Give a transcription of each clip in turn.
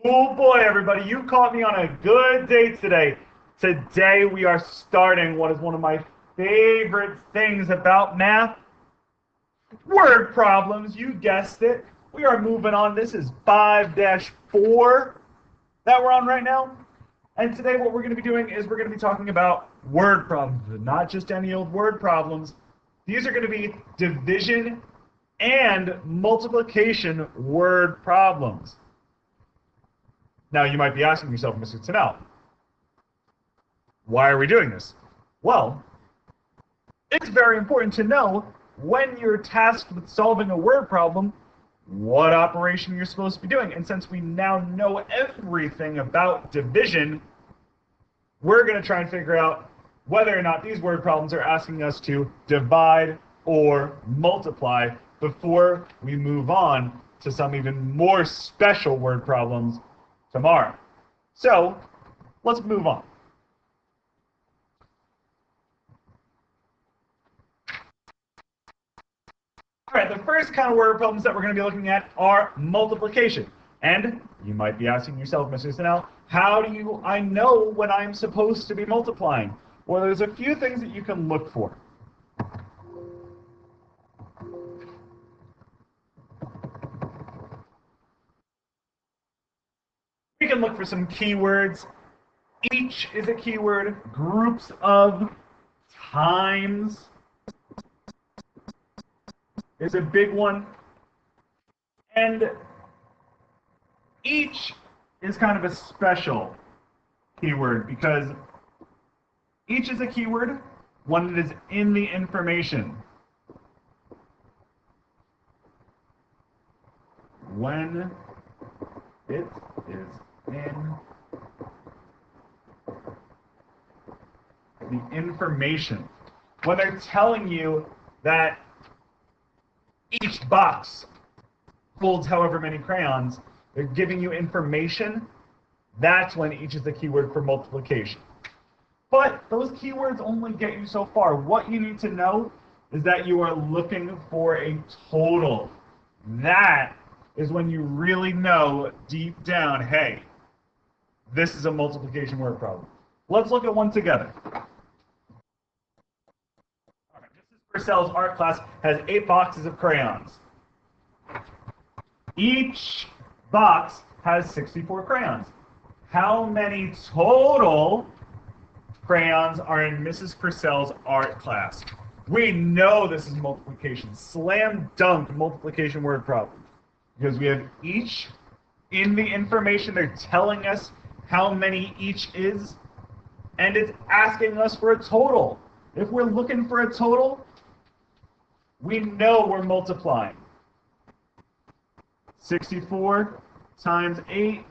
Oh boy, everybody, you caught me on a good day today. Today we are starting what is one of my favorite things about math, word problems. You guessed it. We are moving on. This is 5-4 that we're on right now. And today what we're going to be doing is we're going to be talking about word problems, not just any old word problems. These are going to be division and multiplication word problems. Now, you might be asking yourself, Mr. Tennell, why are we doing this? Well, it's very important to know when you're tasked with solving a word problem, what operation you're supposed to be doing. And since we now know everything about division, we're going to try and figure out whether or not these word problems are asking us to divide or multiply before we move on to some even more special word problems tomorrow. So let's move on. All right, the first kind of word problems that we're going to be looking at are multiplication. And you might be asking yourself, Mr. Snell, how do I know when I'm supposed to be multiplying? Well, there's a few things that you can look for. We can look for some keywords. Each is a keyword. Groups of, times is a big one. And each is kind of a special keyword because each is a keyword when it is in the information. When it is in the information. When they're telling you that each box holds however many crayons, they're giving you information. That's when each is the keyword for multiplication. But those keywords only get you so far. What you need to know is that you are looking for a total. That is when you really know deep down, hey, this is a multiplication word problem. Let's look at one together. All right, Mrs. Purcell's art class has 8 boxes of crayons. Each box has 64 crayons. How many total crayons are in Mrs. Purcell's art class? We know this is multiplication. Slam dunk multiplication word problem. Because we have each in the information. They're telling us how many each is, and it's asking us for a total. If we're looking for a total, we know we're multiplying. 64 times 8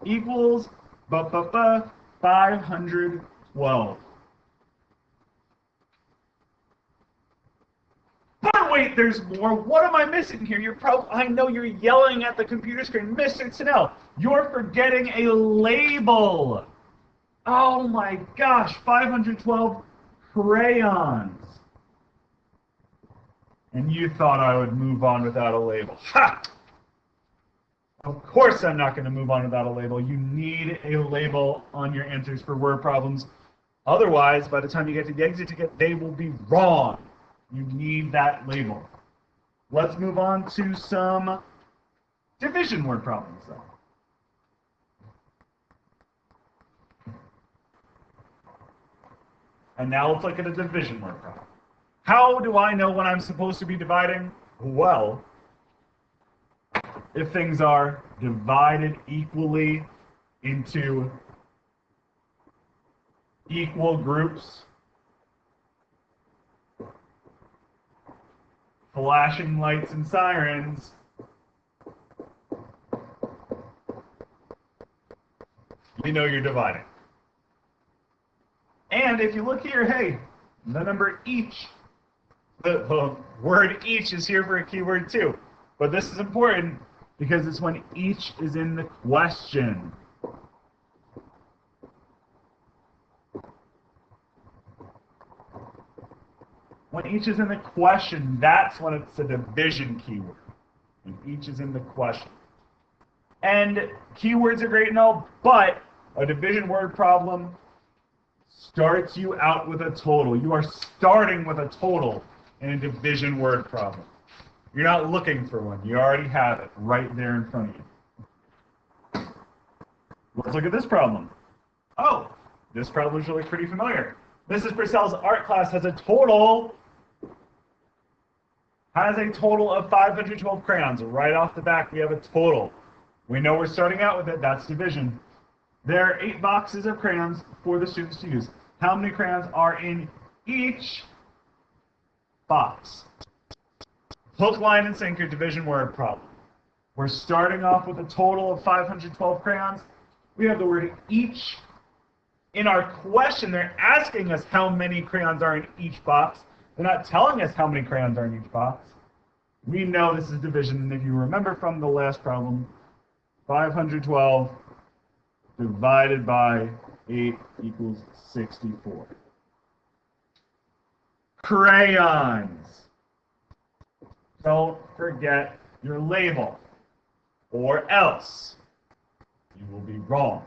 equals 512. But wait, there's more. What am I missing here? I know you're yelling at the computer screen. Mr. Tennell, you're forgetting a label. Oh my gosh, 512 crayons. And you thought I would move on without a label. Ha! Of course I'm not going to move on without a label. You need a label on your answers for word problems. Otherwise, by the time you get to the exit ticket, they will be wrong. You need that label. Let's move on to some division word problems, though. And now let's look at a division word problem. How do I know when I'm supposed to be dividing? Well, if things are divided equally into equal groups, flashing lights and sirens, you know you're dividing. And if you look here, hey, the number each, the word each is here for a keyword too. But this is important because it's when each is in the question. When each is in the question, that's when it's a division keyword. When each is in the question. And keywords are great and all, but a division word problem starts you out with a total. You are starting with a total in a division word problem. You're not looking for one. You already have it right there in front of you. Let's look at this problem. Oh, this problem is really pretty familiar. Mrs. Purcell's art class has a total of 512 crayons. Right off the back, we have a total. We know we're starting out with it. That's division. There are 8 boxes of crayons for the students to use. How many crayons are in each box? Hook, line, and sinker division word problem. We're starting off with a total of 512 crayons. We have the word each. In our question, they're asking us how many crayons are in each box. They're not telling us how many crayons are in each box. We know this is division, and if you remember from the last problem, 512 divided by 8 equals 64. Crayons. Don't forget your label, or else you will be wrong.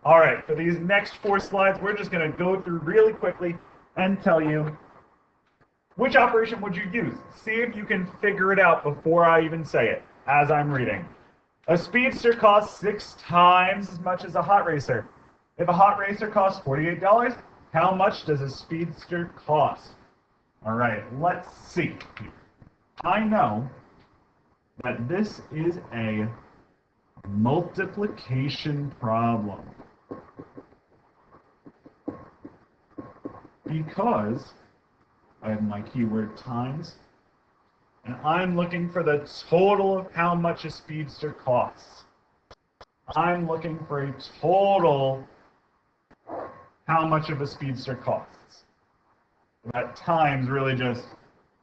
All right, for these next 4 slides, we're just going to go through really quickly and tell you which operation would you use. See if you can figure it out before I even say it, as I'm reading. A speedster costs 6 times as much as a hot racer. If a hot racer costs $48, how much does a speedster cost? All right, let's see. I know that this is a multiplication problem because I have my keyword times, and I'm looking for the total of how much a speedster costs. I'm looking for a total how much of a speedster costs. That times really just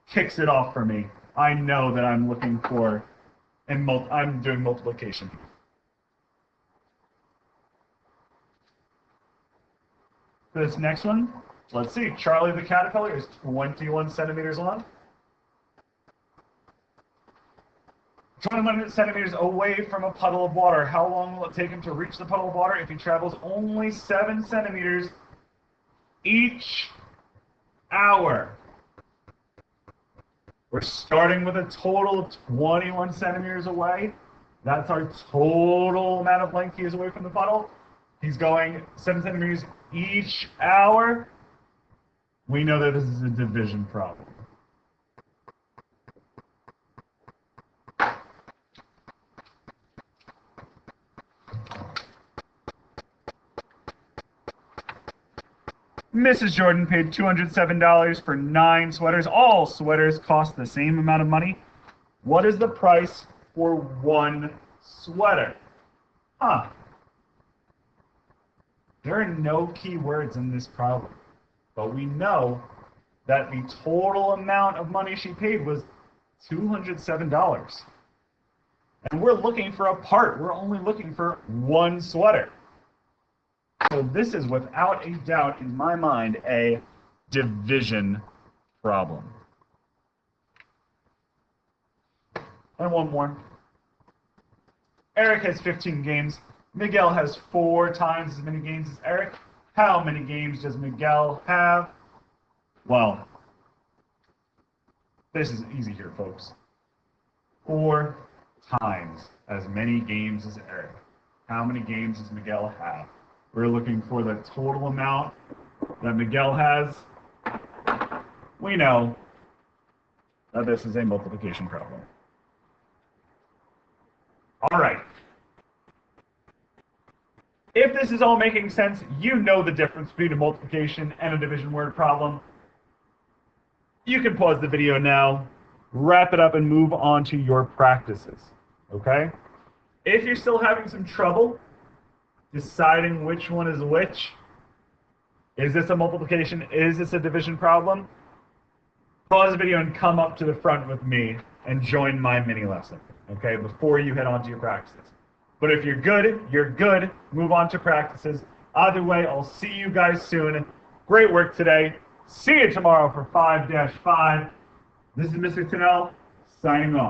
kicks it off for me. I know that I'm looking for, and I'm doing multiplication. For this next one, let's see. Charlie the caterpillar is 21 centimeters long. 21 centimeters away from a puddle of water. How long will it take him to reach the puddle of water if he travels only 7 centimeters each hour? We're starting with a total of 21 centimeters away. That's our total amount of length he is away from the puddle. He's going 7 centimeters each hour. We know that this is a division problem. Mrs. Jordan paid $207 for 9 sweaters. All sweaters cost the same amount of money. What is the price for 1 sweater? There are no keywords in this problem, but we know that the total amount of money she paid was $207. And we're looking for a part. We're only looking for 1 sweater. So this is, without a doubt, in my mind, a division problem. And one more. Eric has 15 games. Miguel has 4 times as many games as Eric. How many games does Miguel have? Well, this is easy here, folks. 4 times as many games as Eric. How many games does Miguel have? We're looking for the total amount that Miguel has. We know that this is a multiplication problem. All right. If this is all making sense, you know the difference between a multiplication and a division word problem. You can pause the video now, wrap it up, and move on to your practices, okay? If you're still having some trouble deciding which one is which, is this a multiplication, is this a division problem, pause the video and come up to the front with me and join my mini lesson, okay, before you head on to your practices. But if you're good, move on to practices. Either way, I'll see you guys soon. Great work today. See you tomorrow for 5-5. This is Mr. Tunnell signing off.